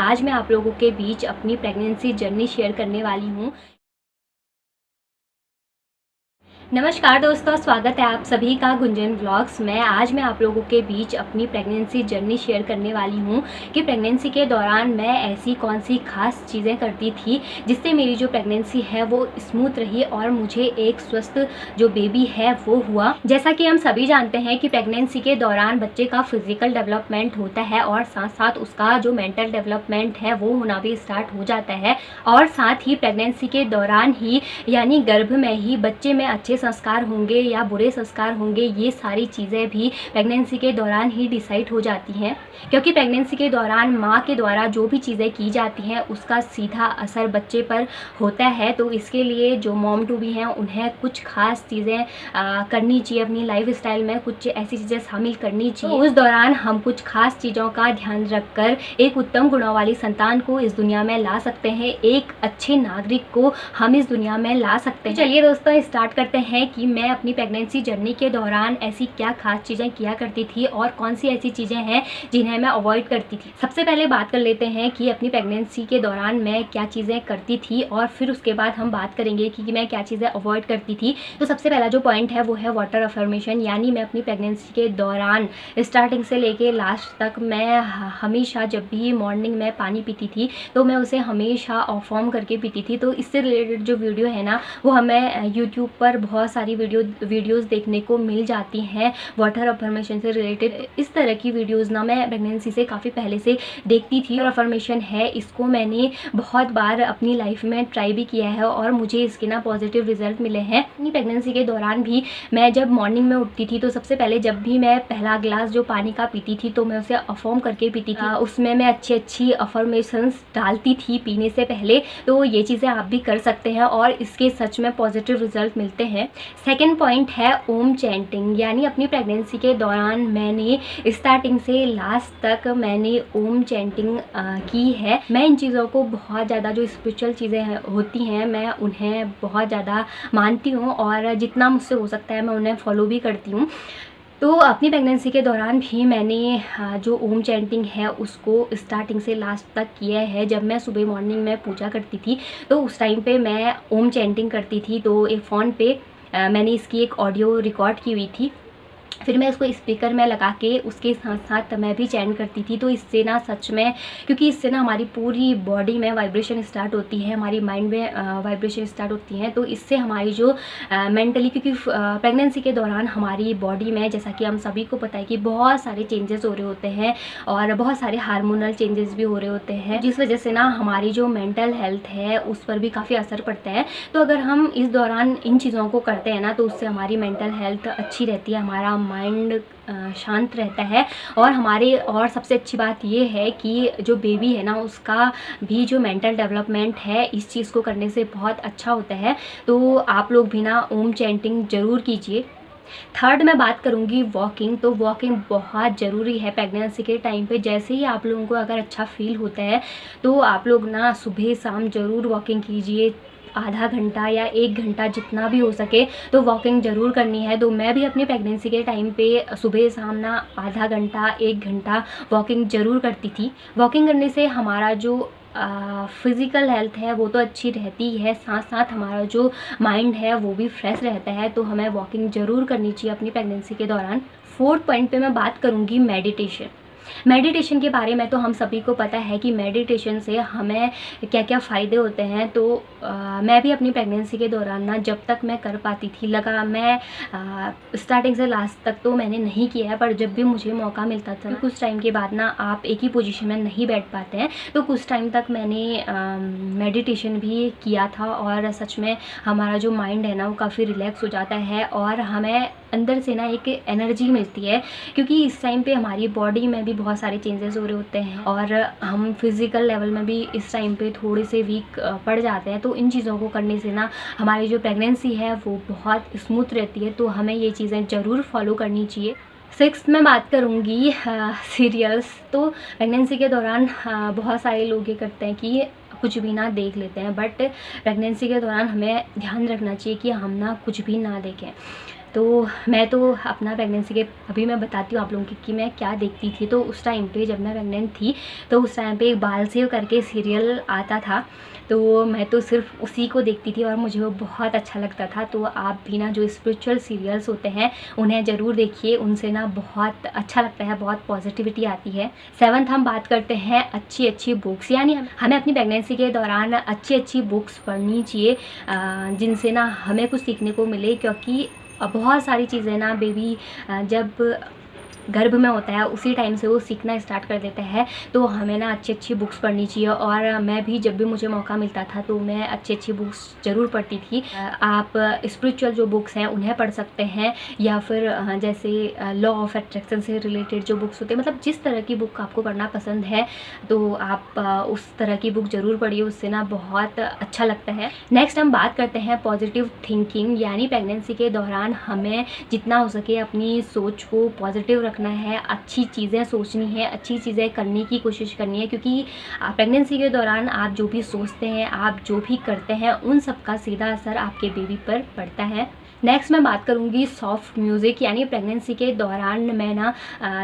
आज मैं आप लोगों के बीच अपनी प्रेगनेंसी जर्नी शेयर करने वाली हूँ। नमस्कार दोस्तों, स्वागत है आप सभी का गुंजन व्लॉग्स में। आज मैं आप लोगों के बीच अपनी प्रेगनेंसी जर्नी शेयर करने वाली हूँ कि प्रेगनेंसी के दौरान मैं ऐसी कौन सी खास चीज़ें करती थी जिससे मेरी जो प्रेगनेंसी है वो स्मूथ रही और मुझे एक स्वस्थ जो बेबी है वो हुआ। जैसा कि हम सभी जानते हैं कि प्रेगनेंसी के दौरान बच्चे का फिजिकल डेवलपमेंट होता है और साथ साथ उसका जो मेंटल डेवलपमेंट है वो होना भी स्टार्ट हो जाता है। और साथ ही प्रेगनेंसी के दौरान ही यानी गर्भ में ही बच्चे में अच्छे संस्कार होंगे या बुरे संस्कार होंगे, ये सारी चीज़ें भी प्रेगनेंसी के दौरान ही डिसाइड हो जाती हैं। क्योंकि प्रेगनेंसी के दौरान माँ के द्वारा जो भी चीज़ें की जाती हैं उसका सीधा असर बच्चे पर होता है। तो इसके लिए जो मॉम टू बी हैं उन्हें कुछ खास चीज़ें करनी चाहिए अपनी लाइफ स्टाइल में, कुछ ऐसी चीज़ें शामिल करनी चाहिए। तो उस दौरान हम कुछ खास चीज़ों का ध्यान रखकर एक उत्तम गुणों वाली संतान को इस दुनिया में ला सकते हैं, एक अच्छे नागरिक को हम इस दुनिया में ला सकते हैं। चलिए दोस्तों, स्टार्ट करते हैं कि मैं अपनी प्रेगनेंसी जर्नी के दौरान ऐसी क्या खास चीज़ें किया करती थी और कौन सी ऐसी चीज़ें हैं जिन्हें मैं अवॉइड करती थी। सबसे पहले बात कर लेते हैं कि अपनी प्रेगनेंसी के दौरान मैं क्या चीज़ें करती थी और फिर उसके बाद हम बात करेंगे कि मैं क्या चीज़ें अवॉइड करती थी। तो सबसे पहला जो पॉइंट है वो है वाटर अफर्मेशन, यानी मैं अपनी प्रेगनेंसी के दौरान स्टार्टिंग से लेके लास्ट तक मैं हमेशा जब भी मॉर्निंग में पानी पीती थी तो मैं उसे हमेशा अफर्म करके पीती थी। तो इससे रिलेटेड जो वीडियो है ना वो हमें यूट्यूब पर बहुत सारी वीडियोस देखने को मिल जाती हैं वाटर अफर्मेशन से रिलेटेड। इस तरह की वीडियोस ना मैं प्रेगनेंसी से काफ़ी पहले से देखती थी। और अफर्मेशन है, इसको मैंने बहुत बार अपनी लाइफ में ट्राई भी किया है और मुझे इसके ना पॉजिटिव रिजल्ट मिले हैं। अपनी प्रेगनेंसी के दौरान भी मैं जब मॉर्निंग में उठती थी तो सबसे पहले जब भी मैं पहला ग्लास जो पानी का पीती थी तो मैं उसे अफर्म करके पीती थी। उसमें मैं अच्छी अफर्मेशंस डालती थी पीने से पहले। तो ये चीज़ें आप भी कर सकते हैं और इसके सच में पॉजिटिव रिजल्ट मिलते हैं। सेकेंड पॉइंट है ओम चैंटिंग, यानी अपनी प्रेगनेंसी के दौरान मैंने स्टार्टिंग से लास्ट तक मैंने ओम चैंटिंग की है। मैं इन चीज़ों को बहुत ज़्यादा, जो स्पिरिचुअल चीज़ें होती हैं मैं उन्हें बहुत ज़्यादा मानती हूँ और जितना मुझसे हो सकता है मैं उन्हें फॉलो भी करती हूँ। तो अपनी प्रेगनेंसी के दौरान भी मैंने जो ओम चैंटिंग है उसको स्टार्टिंग से लास्ट तक किया है। जब मैं सुबह मॉर्निंग में पूजा करती थी तो उस टाइम पे मैं ओम चैंटिंग करती थी। तो एक फ़ोन पे मैंने इसकी एक ऑडियो रिकॉर्ड की हुई थी, फिर मैं इसको स्पीकर में लगा के उसके साथ साथ मैं भी चैंट करती थी। तो इससे ना सच में, क्योंकि इससे ना हमारी पूरी बॉडी में वाइब्रेशन स्टार्ट होती है, हमारी माइंड में वाइब्रेशन स्टार्ट होती हैं। तो इससे हमारी जो मेंटली, क्योंकि प्रेगनेंसी के दौरान हमारी बॉडी में, जैसा कि हम सभी को पता है कि बहुत सारे चेंजेस हो रहे होते हैं और बहुत सारे हार्मोनल चेंजेस भी हो रहे होते हैं, जिस वजह से ना हमारी जो मेंटल हेल्थ है उस पर भी काफ़ी असर पड़ता है। तो अगर हम इस दौरान इन चीज़ों को करते हैं ना तो उससे हमारी मेंटल हेल्थ अच्छी रहती है, हमारा माइंड शांत रहता है और सबसे अच्छी बात ये है कि जो बेबी है ना उसका भी जो मेंटल डेवलपमेंट है इस चीज़ को करने से बहुत अच्छा होता है। तो आप लोग भी ना ओम चैंटिंग ज़रूर कीजिए। थर्ड मैं बात करूँगी वॉकिंग। तो वॉकिंग बहुत ज़रूरी है प्रेगनेंसी के टाइम पे। जैसे ही आप लोगों को अगर अच्छा फील होता है तो आप लोग ना सुबह शाम ज़रूर वॉकिंग कीजिए, आधा घंटा या 1 घंटा जितना भी हो सके तो वॉकिंग ज़रूर करनी है। तो मैं भी अपनी प्रेगनेंसी के टाइम पे सुबह शाम ना आधा घंटा 1 घंटा वॉकिंग ज़रूर करती थी। वॉकिंग करने से हमारा जो फिज़िकल हेल्थ है वो तो अच्छी रहती है, साथ साथ हमारा जो माइंड है वो भी फ्रेश रहता है। तो हमें वॉकिंग ज़रूर करनी चाहिए अपनी प्रेगनेंसी के दौरान। फोर्थ पॉइंट पे मैं बात करूँगी मेडिटेशन के बारे में। तो हम सभी को पता है कि मेडिटेशन से हमें क्या क्या फ़ायदे होते हैं। तो मैं भी अपनी प्रेगनेंसी के दौरान ना जब तक मैं कर पाती थी मैं स्टार्टिंग से लास्ट तक तो मैंने नहीं किया है, पर जब भी मुझे मौका मिलता था कुछ टाइम के बाद ना आप एक ही पोजीशन में नहीं बैठ पाते हैं, तो कुछ टाइम तक मैंने मेडिटेशन भी किया था और सच में हमारा जो माइंड है ना वो काफ़ी रिलैक्स हो जाता है और हमें अंदर से ना एक एनर्जी मिलती है। क्योंकि इस टाइम पे हमारी बॉडी में भी बहुत सारे चेंजेस हो रहे होते हैं और हम फिज़िकल लेवल में भी इस टाइम पे थोड़े से वीक पड़ जाते हैं। तो इन चीज़ों को करने से ना हमारी जो प्रेगनेंसी है वो बहुत स्मूथ रहती है। तो हमें ये चीज़ें ज़रूर फॉलो करनी चाहिए। सिक्स्थ में बात करूँगी सीरियल्स। तो प्रेगनेंसी के दौरान बहुत सारे लोग ये करते हैं कि कुछ भी ना देख लेते हैं, बट प्रेगनेंसी के दौरान हमें ध्यान रखना चाहिए कि हम ना कुछ भी ना देखें। तो मैं तो अपना प्रेगनेंसी के अभी मैं बताती हूँ आप लोगों की कि मैं क्या देखती थी। तो उस टाइम पे जब मैं प्रेग्नेंट थी तो उस टाइम पे एक बाल सेव करके सीरियल आता था, तो मैं तो सिर्फ उसी को देखती थी और मुझे वो बहुत अच्छा लगता था। तो आप भी ना जो स्पिरिचुअल सीरियल्स होते हैं उन्हें ज़रूर देखिए, उनसे ना बहुत अच्छा लगता है, बहुत पॉजिटिविटी आती है। 7th हम बात करते हैं अच्छी अच्छी बुक्स, यानी हमें अपनी प्रेगनेंसी के दौरान अच्छी अच्छी बुक्स पढ़नी चाहिए जिनसे ना हमें कुछ सीखने को मिले, क्योंकि बहुत सारी चीज़ें ना बेबी जब गर्भ में होता है उसी टाइम से वो सीखना स्टार्ट कर देता है। तो हमें ना अच्छी अच्छी बुक्स पढ़नी चाहिए, और मैं भी जब भी मुझे मौका मिलता था तो मैं अच्छी अच्छी बुक्स ज़रूर पढ़ती थी। आप स्पिरिचुअल जो बुक्स हैं उन्हें पढ़ सकते हैं, या फिर जैसे लॉ ऑफ अट्रैक्शन से रिलेटेड जो बुक्स होते हैं, मतलब जिस तरह की बुक आपको पढ़ना पसंद है तो आप उस तरह की बुक ज़रूर पढ़िए, उससे ना बहुत अच्छा लगता है। नेक्स्ट हम बात करते हैं पॉजिटिव थिंकिंग, यानी प्रेगनेंसी के दौरान हमें जितना हो सके अपनी सोच को पॉजिटिव रखना है, अच्छी चीज़ें सोचनी है, अच्छी चीज़ें करने की कोशिश करनी है, क्योंकि प्रेगनेंसी के दौरान आप जो भी सोचते हैं, आप जो भी करते हैं, उन सब का सीधा असर आपके बेबी पर पड़ता है। नेक्स्ट मैं बात करूँगी सॉफ्ट म्यूज़िक, यानी प्रेगनेंसी के दौरान मैं ना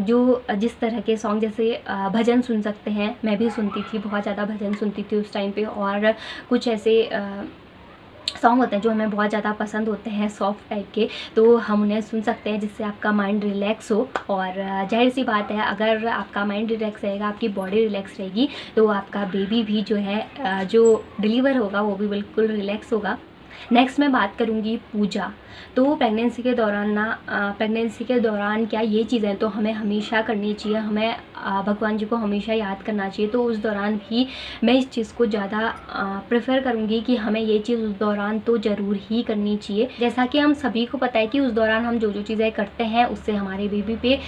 जो जिस तरह के सॉन्ग जैसे भजन सुन सकते हैं, मैं भी सुनती थी, बहुत ज़्यादा भजन सुनती थी उस टाइम पे, और कुछ ऐसे सॉन्ग होते हैं जो हमें बहुत ज़्यादा पसंद होते हैं सॉफ्ट टाइप के, तो हम उन्हें सुन सकते हैं जिससे आपका माइंड रिलैक्स हो। और जाहिर सी बात है, अगर आपका माइंड रिलैक्स रहेगा, आपकी बॉडी रिलैक्स रहेगी, तो आपका बेबी भी जो है जो डिलीवर होगा वो भी बिल्कुल रिलैक्स होगा। नेक्स्ट मैं बात करूँगी पूजा। तो प्रेगनेंसी के दौरान क्या ये चीज़ें तो हमें हमेशा करनी चाहिए, हमें भगवान जी को हमेशा याद करना चाहिए। तो उस दौरान भी मैं इस चीज़ को ज़्यादा प्रेफर करूँगी कि हमें ये चीज़ उस दौरान तो ज़रूर ही करनी चाहिए। जैसा कि हम सभी को पता है कि उस दौरान हम जो जो चीज़ें करते हैं उससे हमारे बेबी पे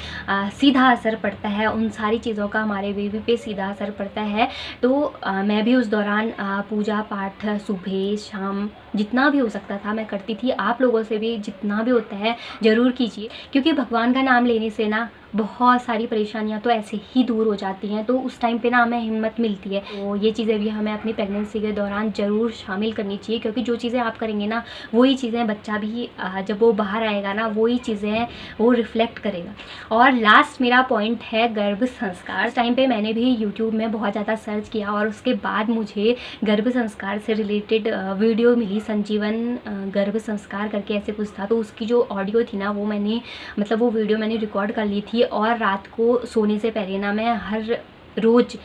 सीधा असर पड़ता है, उन सारी चीज़ों का हमारे बेबी पे सीधा असर पड़ता है। तो मैं भी उस दौरान पूजा पाठ सुबह शाम जितना भी हो सकता था मैं करती थी। आप लोगों से भी जितना भी होता है ज़रूर कीजिए, क्योंकि भगवान का नाम लेने से ना बहुत सारी परेशानियां तो ऐसे ही दूर हो जाती हैं। तो उस टाइम पे ना हमें हिम्मत मिलती है। तो ये चीज़ें भी हमें अपनी प्रेगनेंसी के दौरान ज़रूर शामिल करनी चाहिए, क्योंकि जो चीज़ें आप करेंगे ना वही चीज़ें बच्चा भी जब वो बाहर आएगा ना वही चीज़ें वो रिफ्लेक्ट करेगा। और लास्ट मेरा पॉइंट है गर्भ संस्कार। टाइम पे मैंने भी यूट्यूब में बहुत ज़्यादा सर्च किया और उसके बाद मुझे गर्भ संस्कार से रिलेटेड वीडियो मिली। संजीवन गर्भ संस्कार करके ऐसे कुछ था, तो उसकी जो ऑडियो थी ना वो मैंने वो वीडियो मैंने रिकॉर्ड कर ली थी। और रात को सोने से पहले ना मैं हर रोज़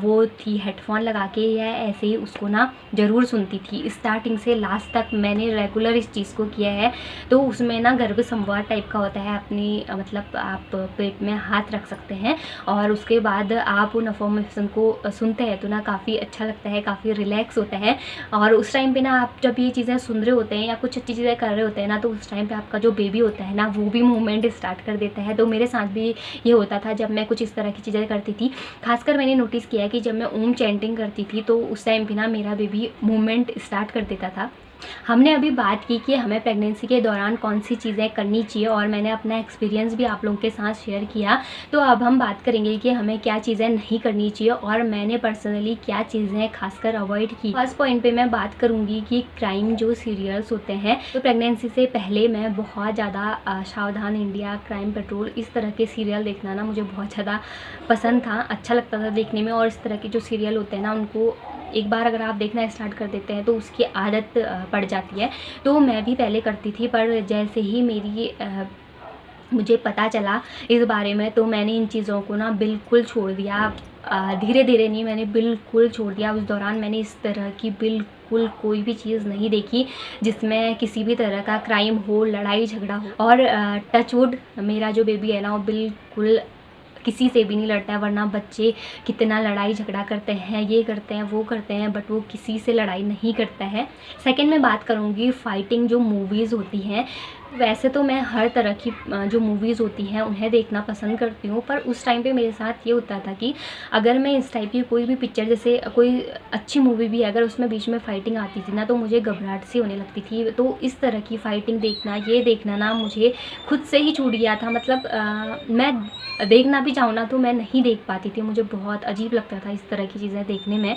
वो थी हेडफोन लगा के या ऐसे ही उसको ना ज़रूर सुनती थी। स्टार्टिंग से लास्ट तक मैंने रेगुलर इस चीज़ को किया है। तो उसमें ना गर्भ संवाद टाइप का होता है, अपनी आप पेट में हाथ रख सकते हैं और उसके बाद आप उन अफर्मेशन को सुनते हैं तो ना काफ़ी अच्छा लगता है, काफ़ी रिलैक्स होता है। और उस टाइम पे ना आप जब ये चीज़ें सुन रहे होते हैं या कुछ अच्छी चीज़ें कर रहे होते हैं ना, तो उस टाइम पे आपका जो बेबी होता है ना वो भी मूवमेंट स्टार्ट कर देता है। तो मेरे साथ भी ये होता था जब मैं कुछ इस तरह की चीज़ें करती थी। खासकर मैंने नोटिस किया कि जब मैं ओम चैंटिंग करती थी तो उस टाइम पे ना मेरा बेबी मूवमेंट स्टार्ट कर देता था। हमने अभी बात की कि हमें प्रेगनेंसी के दौरान कौन सी चीज़ें करनी चाहिए और मैंने अपना एक्सपीरियंस भी आप लोगों के साथ शेयर किया। तो अब हम बात करेंगे कि हमें क्या चीज़ें नहीं करनी चाहिए और मैंने पर्सनली क्या चीज़ें खासकर अवॉइड की। फर्स्ट पॉइंट पे मैं बात करूँगी कि क्राइम जो सीरियल्स होते हैं, तो प्रेगनेंसी से पहले मैं बहुत ज़्यादा सावधान इंडिया, क्राइम पेट्रोल, इस तरह के सीरियल देखना ना मुझे बहुत ज़्यादा पसंद था, अच्छा लगता था देखने में। और इस तरह के जो सीरियल होते हैं ना उनको एक बार अगर आप देखना स्टार्ट कर देते हैं तो उसकी आदत पड़ जाती है। तो मैं भी पहले करती थी, पर जैसे ही मुझे पता चला इस बारे में तो मैंने इन चीज़ों को ना बिल्कुल छोड़ दिया। धीरे धीरे नहीं, मैंने बिल्कुल छोड़ दिया। उस दौरान मैंने इस तरह की बिल्कुल कोई भी चीज़ नहीं देखी जिसमें किसी भी तरह का क्राइम हो, लड़ाई झगड़ा हो। और टचवुड मेरा जो बेबी है ना वो बिल्कुल किसी से भी नहीं लड़ता है, वरना बच्चे कितना लड़ाई झगड़ा करते हैं, ये करते हैं वो करते हैं, बट वो किसी से लड़ाई नहीं करता है। सेकंड में बात करूँगी फाइटिंग जो मूवीज़ होती हैं। वैसे तो मैं हर तरह की जो मूवीज़ होती हैं उन्हें देखना पसंद करती हूँ, पर उस टाइम पे मेरे साथ ये होता था कि अगर मैं इस टाइप की कोई भी पिक्चर, जैसे कोई अच्छी मूवी भी अगर उसमें बीच में फ़ाइटिंग आती थी ना तो मुझे घबराहट सी होने लगती थी। तो इस तरह की फ़ाइटिंग देखना, ये देखना ना मुझे खुद से ही छूट गया था। मैं देखना भी चाहूँ ना तो मैं नहीं देख पाती थी, मुझे बहुत अजीब लगता था इस तरह की चीज़ें देखने में।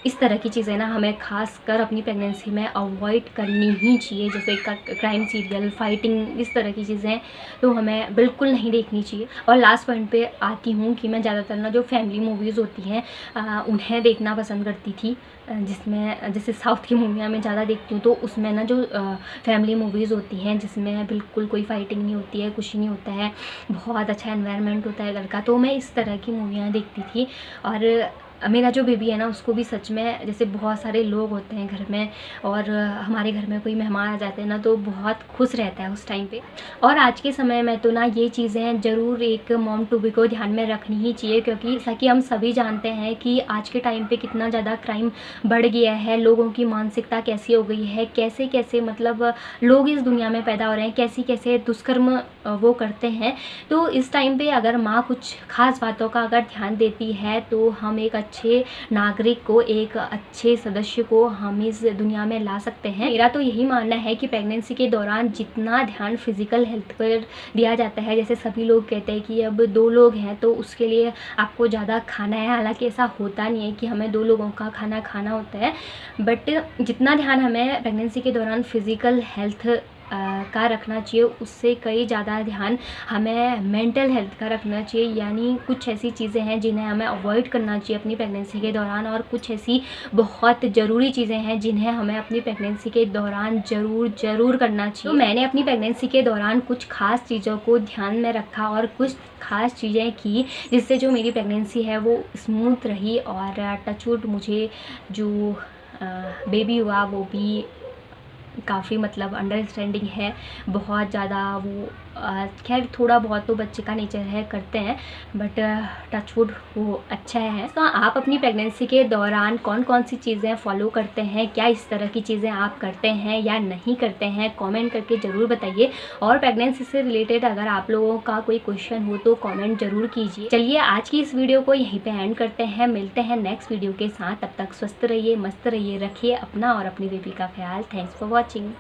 इस तरह की चीज़ें ना हमें खास कर अपनी प्रेगनेंसी में अवॉइड करनी ही चाहिए, जैसे क्राइम सीरियल, फाइट फाइटिंग, इस तरह की चीज़ें तो हमें बिल्कुल नहीं देखनी चाहिए। और लास्ट पॉइंट पे आती हूँ कि मैं ज़्यादातर ना जो फैमिली मूवीज़ होती हैं उन्हें देखना पसंद करती थी, जिसमें जैसे साउथ की मूवियाँ मैं ज़्यादा देखती हूँ, तो उसमें ना जो फैमिली मूवीज़ होती हैं जिसमें बिल्कुल कोई फाइटिंग नहीं होती है, कुछ नहीं होता है, बहुत अच्छा एनवायरनमेंट होता है घर का, तो मैं इस तरह की मूवियाँ देखती थी। और मेरा जो बेबी है ना उसको भी सच में, जैसे बहुत सारे लोग होते हैं घर में और हमारे घर में कोई मेहमान आ जाते हैं ना तो बहुत खुश रहता है उस टाइम पे। और आज के समय में तो ना ये चीज़ें ज़रूर एक मॉम टू बी को ध्यान में रखनी ही चाहिए, क्योंकि जैसा कि हम सभी जानते हैं कि आज के टाइम पे कितना ज़्यादा क्राइम बढ़ गया है, लोगों की मानसिकता कैसी हो गई है, कैसे कैसे मतलब लोग इस दुनिया में पैदा हो रहे हैं, कैसी कैसे दुष्कर्म वो करते हैं। तो इस टाइम पे अगर माँ कुछ खास बातों का अगर ध्यान देती है तो हम एक अच्छे नागरिक को, एक अच्छे सदस्य को हम इस दुनिया में ला सकते हैं। मेरा तो यही मानना है कि प्रेगनेंसी के दौरान जितना ध्यान फिजिकल हेल्थ पर दिया जाता है, जैसे सभी लोग कहते हैं कि अब 2 लोग हैं तो उसके लिए आपको ज़्यादा खाना है, हालांकि ऐसा होता नहीं है कि हमें 2 लोगों का खाना खाना होता है, बट जितना ध्यान हमें प्रेगनेंसी के दौरान फिजिकल हेल्थ का रखना चाहिए उससे कई ज़्यादा ध्यान हमें मेंटल हेल्थ का रखना चाहिए। यानी कुछ ऐसी चीज़ें हैं जिन्हें हमें अवॉइड करना चाहिए अपनी प्रेगनेंसी के दौरान, और कुछ ऐसी बहुत ज़रूरी चीज़ें हैं जिन्हें हमें अपनी प्रेगनेंसी के दौरान ज़रूर करना चाहिए। तो मैंने अपनी प्रेगनेंसी के दौरान कुछ खास चीज़ों को ध्यान में रखा और कुछ खास चीज़ें की जिससे जो मेरी प्रेगनेंसी है वो स्मूथ रही, और टचवुड मुझे जो बेबी हुआ वो भी काफ़ी मतलब अंडरस्टैंडिंग है, बहुत ज़्यादा वो खैर थोड़ा बहुत तो बच्चे का नेचर है, करते हैं, बट टचवुड वो अच्छा है। तो आप अपनी प्रेगनेंसी के दौरान कौन कौन सी चीज़ें फॉलो करते हैं, क्या इस तरह की चीज़ें आप करते हैं या नहीं करते हैं, कमेंट करके ज़रूर बताइए। और प्रेगनेंसी से रिलेटेड अगर आप लोगों का कोई क्वेश्चन हो तो कमेंट ज़रूर कीजिए। चलिए आज की इस वीडियो को यहीं पे एंड करते हैं, मिलते हैं नेक्स्ट वीडियो के साथ। तब तक स्वस्थ रहिए, मस्त रहिए, रखिए अपना और अपनी बेबी का ख्याल। Thanks for watching.